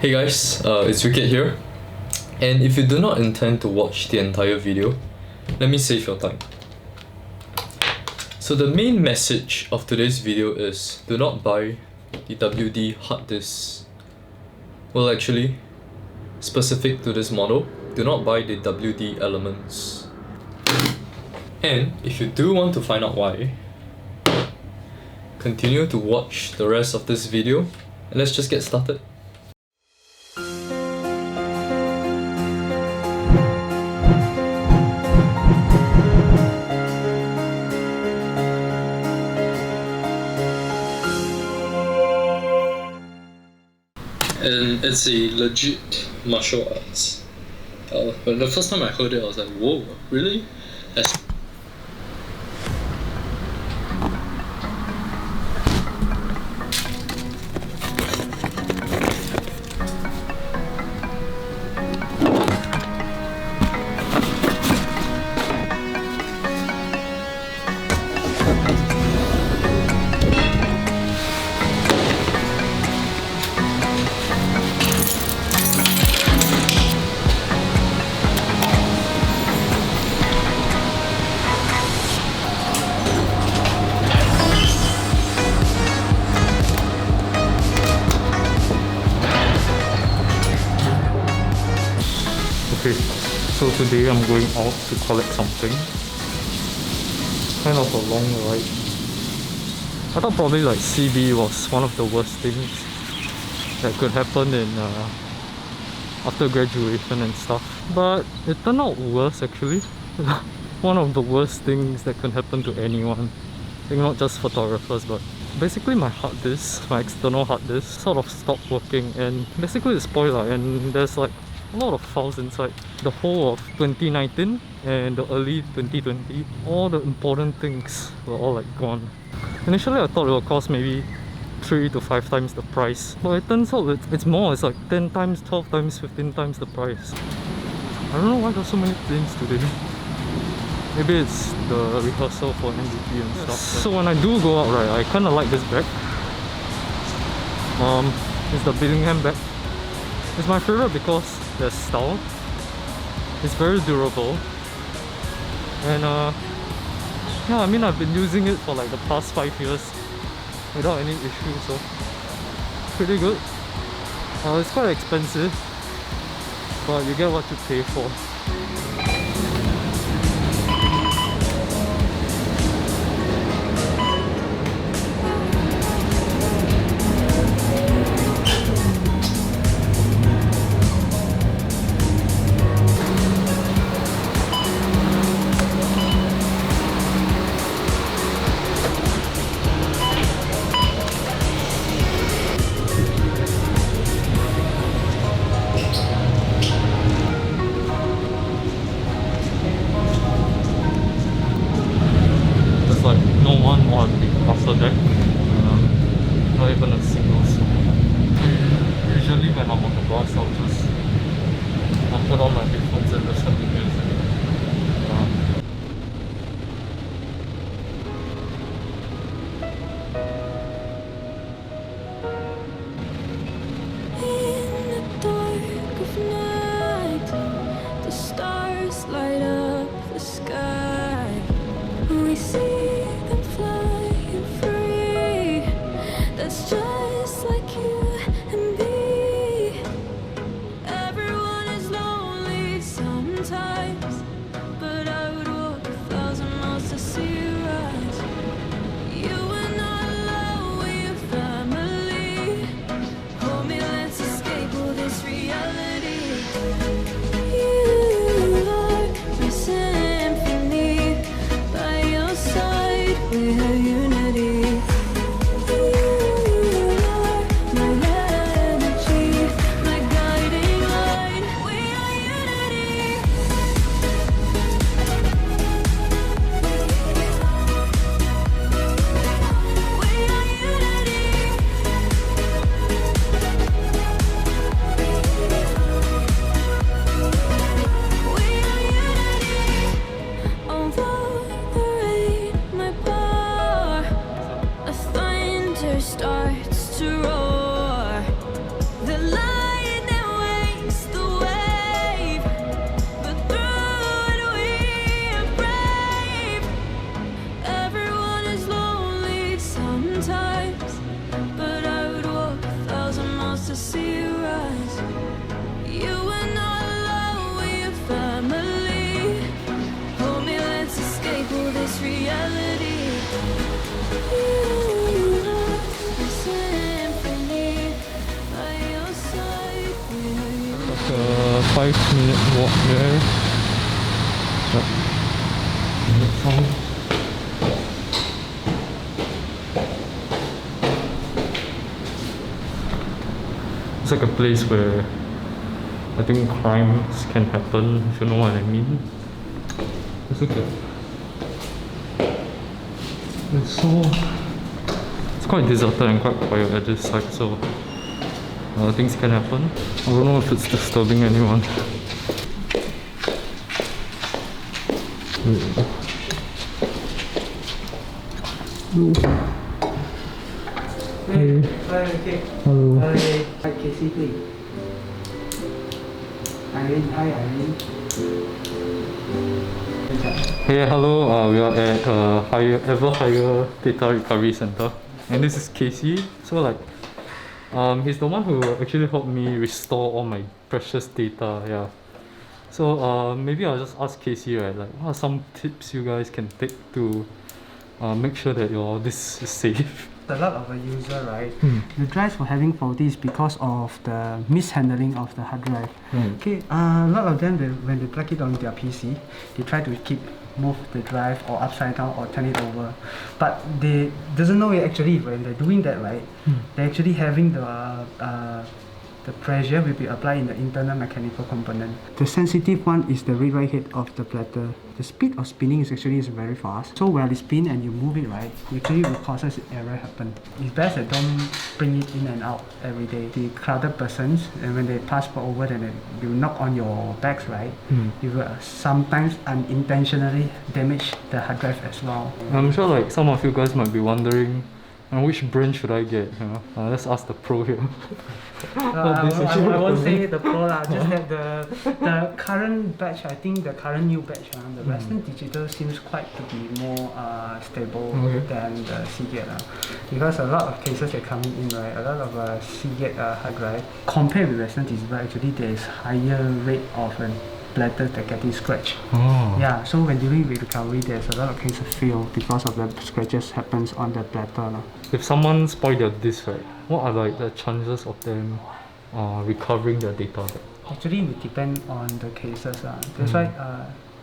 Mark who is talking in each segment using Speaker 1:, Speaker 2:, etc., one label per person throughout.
Speaker 1: Hey guys, it's Kiat here, and if you do not intend to watch the entire video, let me save your time. So the main message of today's video is do not buy the WD hard disk. Well, actually, specific to this model, do not buy the WD elements. And if you do want to find out why, continue to watch the rest of this video and let's just get started. And it's a legit martial arts. But the first time I heard it, I was like, whoa, really? That's
Speaker 2: okay, so today I'm going out to collect something. Kind of a long ride. I thought probably like CB was one of the worst things that could happen in after graduation and stuff, but it turned out worse actually. One of the worst things that can happen to anyone. I think not just photographers, but basically my hard disk, my external hard disk sort of stopped working and basically it's spoiled, and there's like a lot of files inside. The whole of 2019 and the early 2020, all the important things were all like gone. Initially I thought it would cost maybe 3 to 5 times the price, but it turns out it's more. It's like 10 times, 12 times, 15 times the price. I don't know why there's so many planes today. Maybe it's the rehearsal for NDP and stuff. So when I do go out, right, I kinda like this bag. It's the Billingham bag. It's my favorite because there's style. It's very durable. And yeah, I mean I've been using it for like the past 5 years without any issues, so pretty good. It's quite expensive, but you get what you pay for. After that, not even a single soul. Usually when I'm on the bus, I'll put on my headphones and listen to music.
Speaker 3: In the dark of night, the stars light up the sky. We see them flying free. That's just like you and me. Everyone is lonely sometimes, but I would walk 1,000 miles to see you rise. You are not alone, we're family. Hold me, let's escape all this reality. You are my symphony. By your side, we have unity. You are my
Speaker 2: 5-minute walk there. Yep. It's like a place where I think crimes can happen, if you know what I mean. Let's look at it's quite deserted and quite quiet at this site, so things can happen. I don't know if it's disturbing anyone.
Speaker 4: Hey. Okay.
Speaker 2: Hello.
Speaker 4: Hi, Casey, please. Irene, hi, Irene.
Speaker 2: Hey, hello. We are at Ever Higher Data Recovery Center, and this is Casey. So like, he's the one who actually helped me restore all my precious data. Yeah. So maybe I'll just ask Casey, right? Like, what are some tips you guys can take to make sure that your this is safe?
Speaker 4: A lot of a user, right? The drives were having faulties because of the mishandling of the hard drive. Okay, a lot of them, when they plug it on their PC, they try to move the drive or upside down or turn it over, but they doesn't know it actually when they're doing that, right? They're actually having the pressure will be applied in the internal mechanical component. The sensitive one is the read-write head of the platter. The speed of spinning is very fast. So when you spin and you move it, right, it actually will causes error happen. It's best that don't bring it in and out every day. The crowded persons, and when they pass over, then they will knock on your bags, right? You will sometimes unintentionally damage the hard drive as well.
Speaker 2: I'm sure like some of you guys might be wondering, which brand should I get? You know? Let's ask the pro here.
Speaker 4: I won't say the pro lah, just that the current batch, I think the current new batch, the Western Digital seems quite to be more stable than the Seagate. Because a lot of cases are coming in, right? A lot of Seagate hard drive, compared with Western Digital, actually there is higher rate of platters that getting scratched. Yeah, so when doing recovery, there's a lot of cases fail because of the scratches happens on the platter.
Speaker 2: If someone spoiled their disk, right, what are like the chances of them recovering their data?
Speaker 4: Actually, it depends on the cases. That's why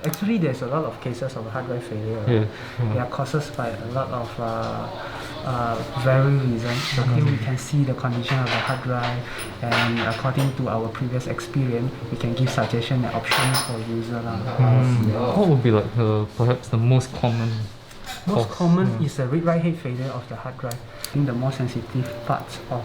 Speaker 4: actually there's a lot of cases of hard drive failure. They are caused by a lot of very reasons. Okay, we can see the condition of the hard drive, and according to our previous experience, we can give suggestion and option for user.
Speaker 2: What would be like perhaps the most common?
Speaker 4: Most common is the read-write head failure of the hard drive. I think the more sensitive parts of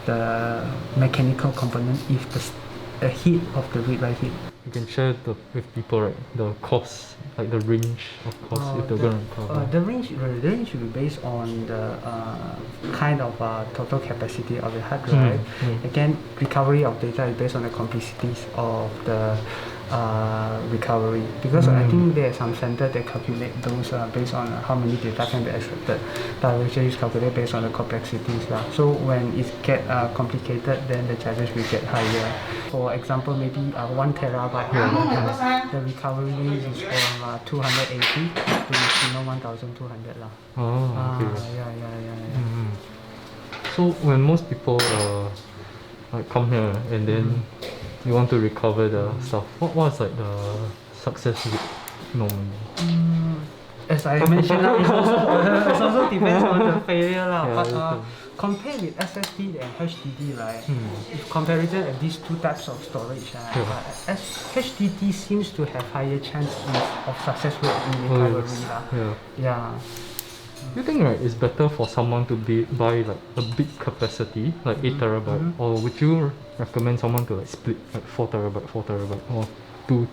Speaker 4: the mechanical component is the heat of the read-write head.
Speaker 2: You can share with people, right, the cost, like the range of cost if they're going to recover.
Speaker 4: The range will be based on the kind of total capacity of the hard drive. Again, recovery of data is based on the complexities of the recovery, because I think there are some centers that calculate those based on how many data can be extracted, but actually is calculated based on the complexities. So when it get complicated, then the charges will get higher. For example, maybe 1 terabyte, the recovery range is from 280 to maximum 1200 lah.
Speaker 2: So when most people like come here and then you want to recover the stuff, what's like the success rate normally?
Speaker 4: As I mentioned, it also depends on the failure. But compared with SSD and HDD, right? If comparison of these two types of storage, HDD seems to have higher chance of success rate in recovery.
Speaker 2: You think it's better for someone to buy like a big capacity, like 8 terabyte, or would you recommend someone to like split like 4 terabyte, or 2?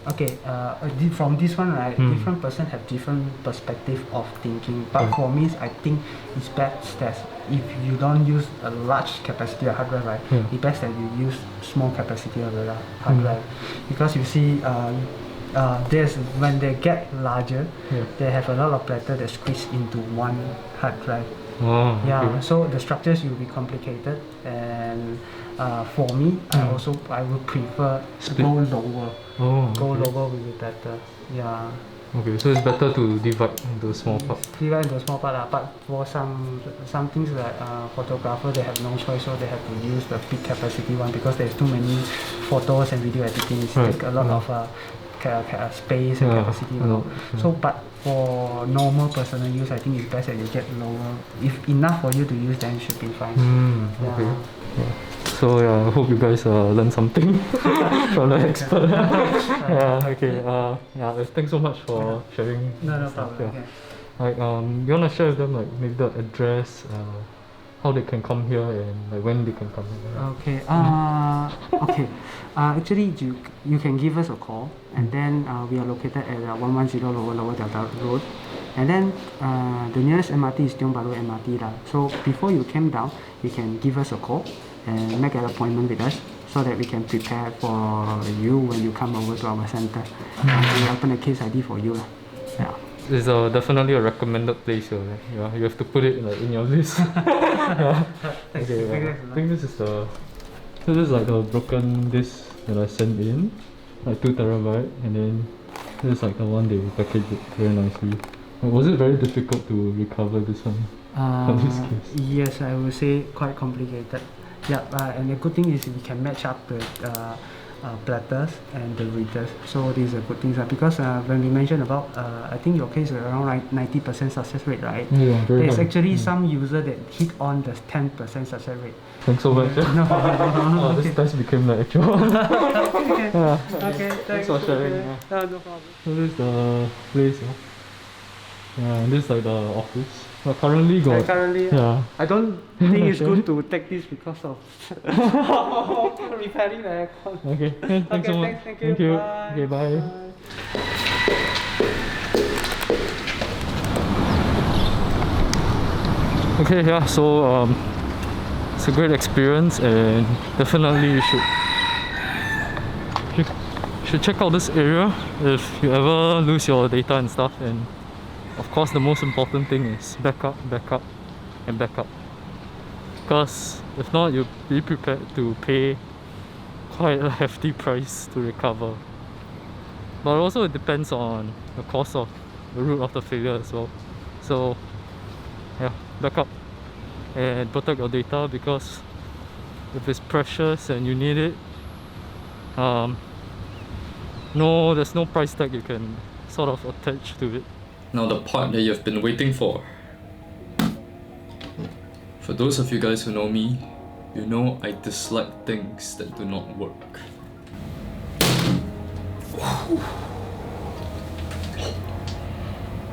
Speaker 4: Okay, from this one, right, different person have different perspective of thinking. But for me, I think it's best that if you don't use a large capacity of hard drive, right, it's best that you use small capacity of the hard drive, because you see. When they get larger, they have a lot of platter that squeeze into one hard drive. So the structures will be complicated, and for me, I would prefer to go lower. Go lower will be better.
Speaker 2: Okay, so it's better to divide into small parts.
Speaker 4: Divide into small part, but for some things like photographer, they have no choice, so they have to use the big capacity one because there's too many photos and video editing. It's
Speaker 2: Right.
Speaker 4: take a lot of space and capacity. So, but for normal personal use, I think it's best that you get lower. If enough for you to use, then it should be fine.
Speaker 2: Okay. Yeah. So I hope you guys learn something from the expert. Okay. Thanks so much for sharing.
Speaker 4: No
Speaker 2: stuff,
Speaker 4: problem.
Speaker 2: yeah.
Speaker 4: Okay.
Speaker 2: Like you wanna share with them like maybe the address, how they can come here and like when they can come here.
Speaker 4: Okay. Okay. Actually, you can give us a call, and then we are located at 110 Lower Delta Road, and then the nearest MRT is Tiong Bahru MRT lah. So before you came down, you can give us a call and make an appointment with us so that we can prepare for you when you come over to our center. We open a case ID for you lah. Yeah.
Speaker 2: It's definitely a recommended place here. Yeah, you have to put it like in your list. Yeah. Okay. I think this is like the broken disc that I sent in, like 2 terabyte, and then this is like the one they packaged it very nicely. Was it very difficult to recover this one? This case?
Speaker 4: Yes, I would say quite complicated. Yeah, and the good thing is we can match up the platters and the readers. So these are good things because when we mentioned about, I think your case is around 90% success rate, right?
Speaker 2: Yeah, very
Speaker 4: There's
Speaker 2: high.
Speaker 4: actually some user that hit on the 10% success rate.
Speaker 2: Thanks so much.
Speaker 4: No,
Speaker 2: This test became the actual one.
Speaker 4: okay.
Speaker 2: Yeah.
Speaker 4: Okay,
Speaker 2: Thanks for sharing.
Speaker 4: Okay.
Speaker 2: Yeah.
Speaker 4: No problem.
Speaker 2: So this is the place. Yeah, and this is like the office. But currently got.
Speaker 4: Currently,
Speaker 2: Yeah.
Speaker 4: I don't think it's good to take this because of repairing the aircon.
Speaker 2: Okay. Thanks so much.
Speaker 4: Thank
Speaker 2: Thank
Speaker 4: you.
Speaker 2: you.
Speaker 4: Bye.
Speaker 2: Okay. Bye. Okay. Yeah. So it's a great experience, and definitely you should check out this area if you ever lose your data and stuff. And of course, the most important thing is backup, and backup. Because if not, you'll be prepared to pay quite a hefty price to recover. But also it depends on the cause of the root of the failure as well. So yeah, backup and protect your data, because if it's precious and you need it, there's no price tag you can sort of attach to it.
Speaker 1: Now the part that you've been waiting for. For those of you guys who know me, you know I dislike things that do not work.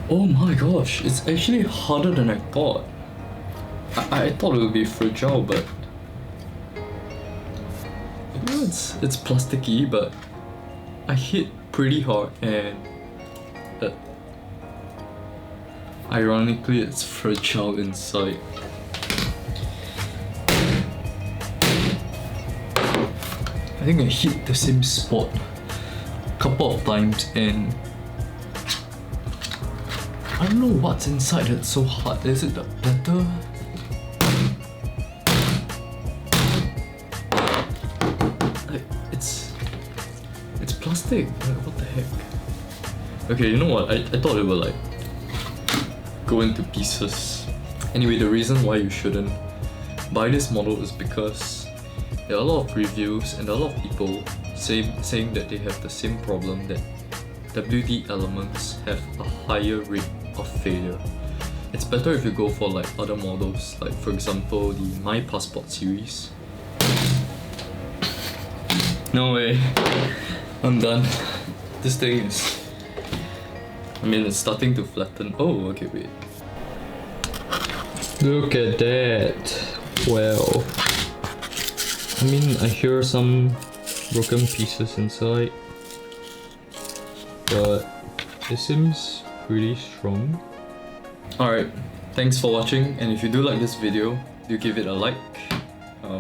Speaker 1: Oh my gosh, it's actually harder than I thought. I thought it would be fragile, but you know, it's plasticky, but I hit pretty hard, and ironically it's fragile inside. I think I hit the same spot a couple of times, and I don't know what's inside that's so hard. Is it the platter? Like, it's plastic. Like, what the heck? Okay, you know what? I thought it would like go into pieces. Anyway, the reason why you shouldn't buy this model is because there are a lot of reviews and a lot of people saying that they have the same problem, that WD elements have a higher rate of failure. It's better if you go for like other models, like for example the My Passport series. No way, I'm done. This thing is, it's starting to flatten. Oh, okay, wait. Look at that. Well, I hear some broken pieces inside, but it seems pretty strong. Alright, thanks for watching, and if you do like this video, do give it a like.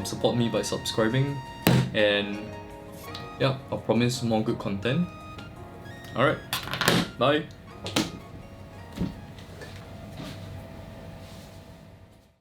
Speaker 1: Support me by subscribing, and yeah, I'll promise more good content. Alright, bye.